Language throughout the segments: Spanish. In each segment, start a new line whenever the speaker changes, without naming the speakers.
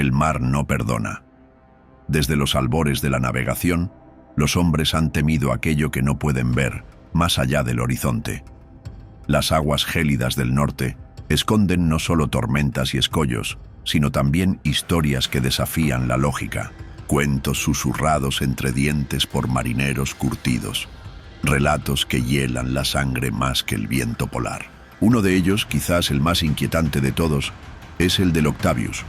El mar no perdona. Desde los albores de la navegación, los hombres han temido aquello que no pueden ver, más allá del horizonte. Las aguas gélidas del norte esconden no solo tormentas y escollos, sino también historias que desafían la lógica, cuentos susurrados entre dientes por marineros curtidos, relatos que hielan la sangre más que el viento polar. Uno de ellos, quizás el más inquietante de todos, es el del Octavius,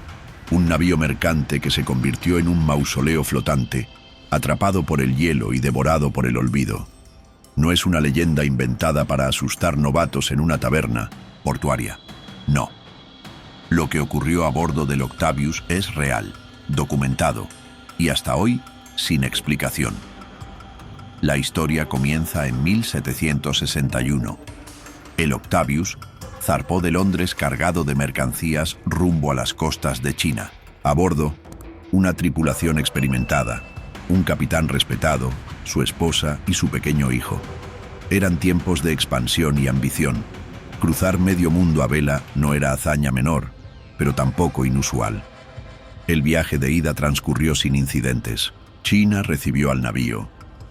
un navío mercante que se convirtió en un mausoleo flotante, atrapado por el hielo y devorado por el olvido. No es una leyenda inventada para asustar novatos en una taberna portuaria. No. Lo que ocurrió a bordo del Octavius es real, documentado, y hasta hoy sin explicación. La historia comienza en 1761. El Octavius zarpó de Londres cargado de mercancías rumbo a las costas de China. A bordo, una tripulación experimentada, un capitán respetado, su esposa y su pequeño hijo. Eran tiempos de expansión y ambición. Cruzar medio mundo a vela no era hazaña menor, pero tampoco inusual. El viaje de ida transcurrió sin incidentes. China recibió al navío.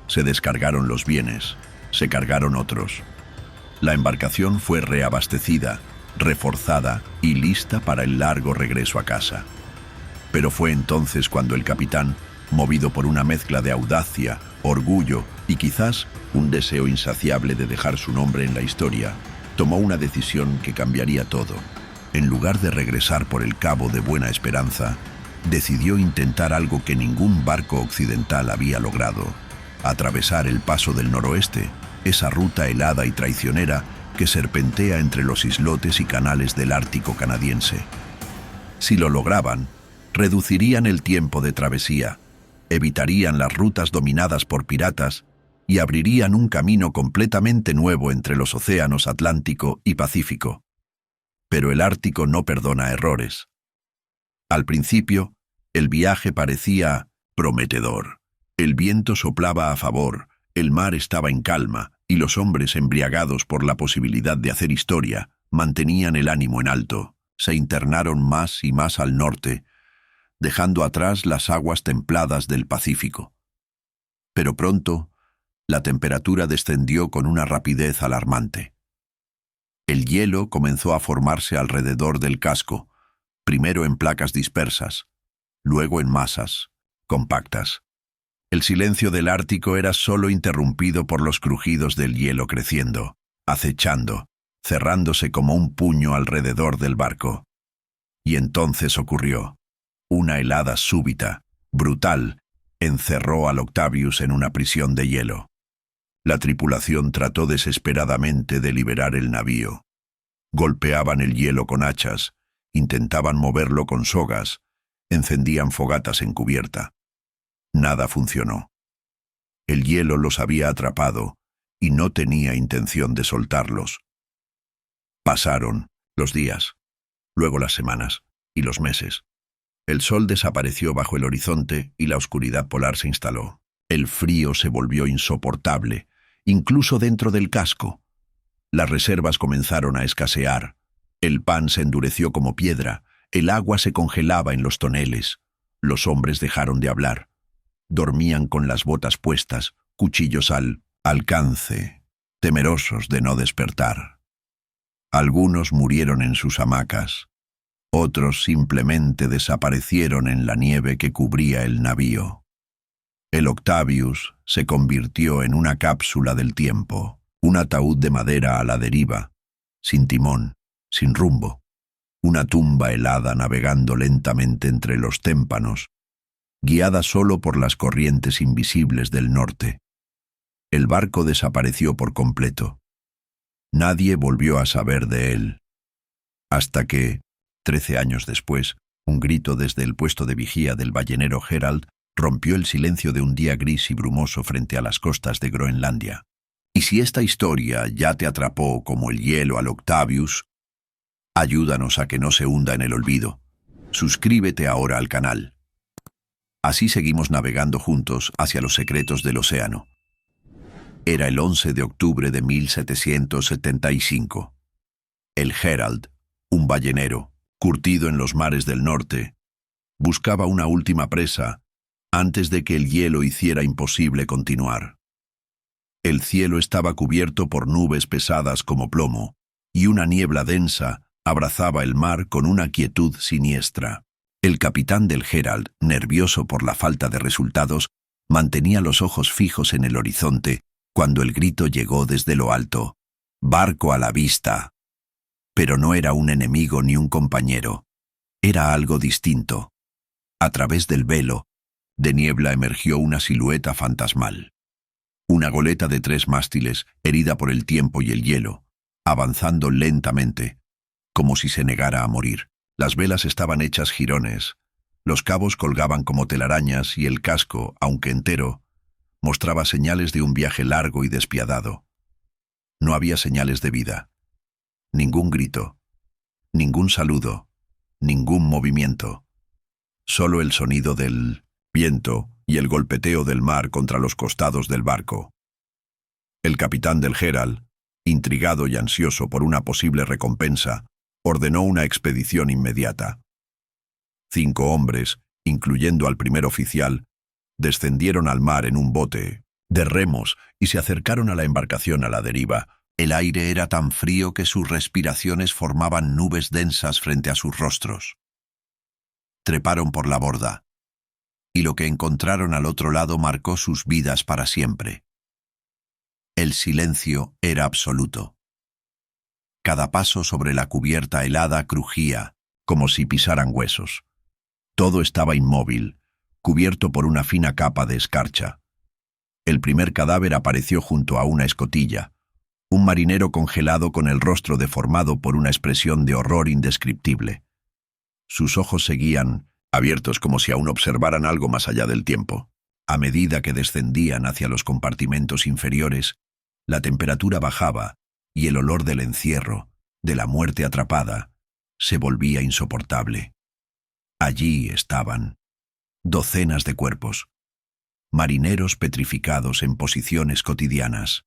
Se descargaron los bienes, se cargaron otros. La embarcación fue reabastecida, reforzada y lista para el largo regreso a casa. Pero fue entonces cuando el capitán, movido por una mezcla de audacia, orgullo y quizás un deseo insaciable de dejar su nombre en la historia, tomó una decisión que cambiaría todo. En lugar de regresar por el Cabo de Buena Esperanza, decidió intentar algo que ningún barco occidental había logrado: atravesar el Paso del Noroeste, esa ruta helada y traicionera que serpentea entre los islotes y canales del Ártico canadiense. Si lo lograban, reducirían el tiempo de travesía, evitarían las rutas dominadas por piratas y abrirían un camino completamente nuevo entre los océanos Atlántico y Pacífico. Pero el Ártico no perdona errores. Al principio, el viaje parecía prometedor. El viento soplaba a favor, el mar estaba en calma y los hombres, embriagados por la posibilidad de hacer historia, mantenían el ánimo en alto. Se internaron más y más al norte, dejando atrás las aguas templadas del Pacífico. Pero pronto, la temperatura descendió con una rapidez alarmante. El hielo comenzó a formarse alrededor del casco, primero en placas dispersas, luego en masas compactas. El silencio del Ártico era solo interrumpido por los crujidos del hielo creciendo, acechando, cerrándose como un puño alrededor del barco. Y entonces ocurrió. Una helada súbita, brutal, encerró al Octavius en una prisión de hielo. La tripulación trató desesperadamente de liberar el navío. Golpeaban el hielo con hachas, intentaban moverlo con sogas, encendían fogatas en cubierta. Nada funcionó. El hielo los había atrapado y no tenía intención de soltarlos. Pasaron los días, luego las semanas y los meses. El sol desapareció bajo el horizonte y la oscuridad polar se instaló. El frío se volvió insoportable, incluso dentro del casco. Las reservas comenzaron a escasear. El pan se endureció como piedra, el agua se congelaba en los toneles. Los hombres dejaron de hablar. Dormían con las botas puestas, cuchillos al alcance, temerosos de no despertar. Algunos murieron en sus hamacas, otros simplemente desaparecieron en la nieve que cubría el navío. El Octavius se convirtió en una cápsula del tiempo, un ataúd de madera a la deriva, sin timón, sin rumbo, una tumba helada navegando lentamente entre los témpanos, guiada solo por las corrientes invisibles del norte. El barco desapareció por completo. Nadie volvió a saber de él. Hasta que, 13 años después, un grito desde el puesto de vigía del ballenero Herald rompió el silencio de un día gris y brumoso frente a las costas de Groenlandia. Y si esta historia ya te atrapó como el hielo al Octavius, ayúdanos a que no se hunda en el olvido. Suscríbete ahora al canal. Así seguimos navegando juntos hacia los secretos del océano. Era el 11 de octubre de 1775. El Herald, un ballenero, curtido en los mares del norte, Buscaba una última presa antes de que el hielo hiciera imposible continuar. El cielo estaba cubierto por nubes pesadas como plomo, y una niebla densa abrazaba el mar con una quietud siniestra. El capitán del Herald, nervioso por la falta de resultados, mantenía los ojos fijos en el horizonte cuando el grito llegó desde lo alto: «¡Barco a la vista!». Pero no era un enemigo ni un compañero. Era algo distinto. A través del velo de niebla emergió una silueta fantasmal. Una goleta de 3 mástiles, herida por el tiempo y el hielo, avanzando lentamente, como si se negara a morir. Las velas estaban hechas jirones, los cabos colgaban como telarañas y el casco, aunque entero, mostraba señales de un viaje largo y despiadado. No había señales de vida. Ningún grito, ningún saludo, ningún movimiento. Solo el sonido del viento y el golpeteo del mar contra los costados del barco. El capitán del Herald, intrigado y ansioso por una posible recompensa, ordenó una expedición inmediata. 5 hombres, incluyendo al primer oficial, descendieron al mar en un bote de remos y se acercaron a la embarcación a la deriva. El aire era tan frío que sus respiraciones formaban nubes densas frente a sus rostros. Treparon por la borda, y lo que encontraron al otro lado marcó sus vidas para siempre. El silencio era absoluto. Cada paso sobre la cubierta helada crujía, como si pisaran huesos. Todo estaba inmóvil, cubierto por una fina capa de escarcha. El primer cadáver apareció junto a una escotilla, un marinero congelado con el rostro deformado por una expresión de horror indescriptible. Sus ojos seguían, abiertos como si aún observaran algo más allá del tiempo. A medida que descendían hacia los compartimentos inferiores, la temperatura bajaba y el olor del encierro, de la muerte atrapada, se volvía insoportable. Allí estaban docenas de cuerpos, marineros petrificados en posiciones cotidianas.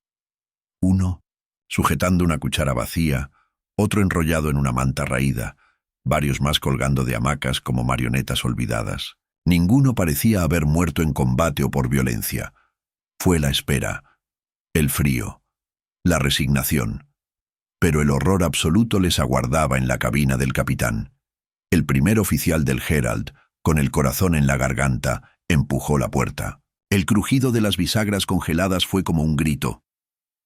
Uno sujetando una cuchara vacía, otro enrollado en una manta raída, varios más colgando de hamacas como marionetas olvidadas. Ninguno parecía haber muerto en combate o por violencia. Fue la espera, el frío, la resignación. Pero el horror absoluto les aguardaba en la cabina del capitán. El primer oficial del Herald, con el corazón en la garganta, empujó la puerta. El crujido de las bisagras congeladas fue como un grito.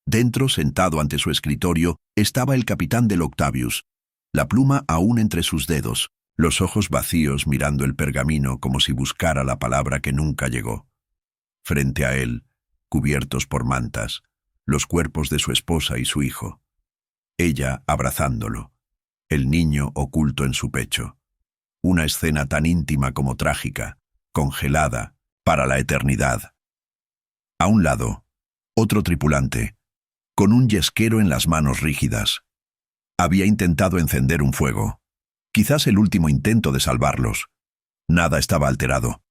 Dentro, sentado ante su escritorio, estaba el capitán del Octavius, la pluma aún entre sus dedos, los ojos vacíos mirando el pergamino como si buscara la palabra que nunca llegó. Frente a él, cubiertos por mantas, los cuerpos de su esposa y su hijo. Ella abrazándolo, el niño oculto en su pecho. Una escena tan íntima como trágica, congelada, para la eternidad. A un lado, otro tripulante, con un yesquero en las manos rígidas. Había intentado encender un fuego. Quizás el último intento de salvarlos. Nada estaba alterado.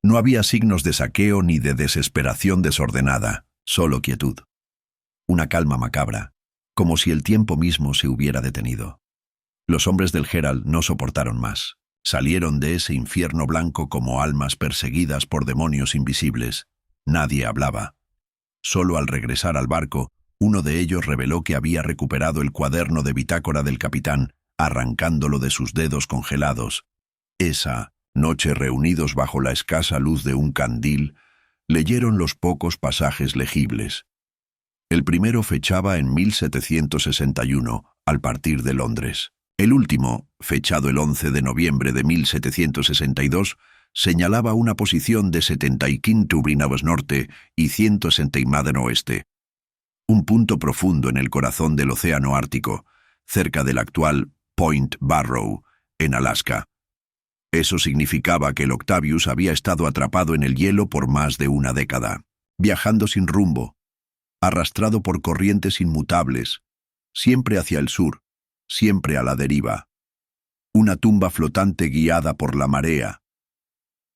No había signos de saqueo ni de desesperación desordenada, solo quietud. Una calma macabra, como si el tiempo mismo se hubiera detenido. Los hombres del Herald no soportaron más. Salieron de ese infierno blanco como almas perseguidas por demonios invisibles. Nadie hablaba. Solo al regresar al barco, uno de ellos reveló que había recuperado el cuaderno de bitácora del capitán, arrancándolo de sus dedos congelados. Esa noche, reunidos bajo la escasa luz de un candil, leyeron los pocos pasajes legibles. El primero fechaba en 1761, al partir de Londres. El último, fechado el 11 de noviembre de 1762, señalaba una posición de 75 grados norte y 160 oeste. Un punto profundo en el corazón del océano Ártico, cerca del actual Point Barrow, en Alaska. Eso significaba que el Octavius había estado atrapado en el hielo por más de una década, viajando sin rumbo, arrastrado por corrientes inmutables, siempre hacia el sur, siempre a la deriva. Una tumba flotante guiada por la marea.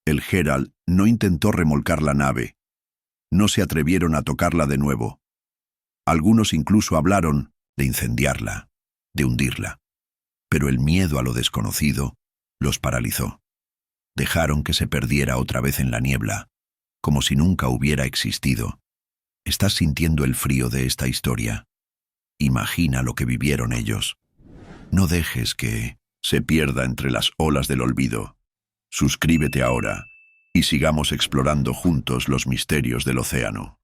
El Herald no intentó remolcar la nave. No se atrevieron a tocarla de nuevo. Algunos incluso hablaron de incendiarla, de hundirla. Pero el miedo a lo desconocido los paralizó. Dejaron que se perdiera otra vez en la niebla, como si nunca hubiera existido. ¿Estás sintiendo el frío de esta historia? Imagina lo que vivieron ellos. No dejes que se pierda entre las olas del olvido. Suscríbete ahora y sigamos explorando juntos los misterios del océano.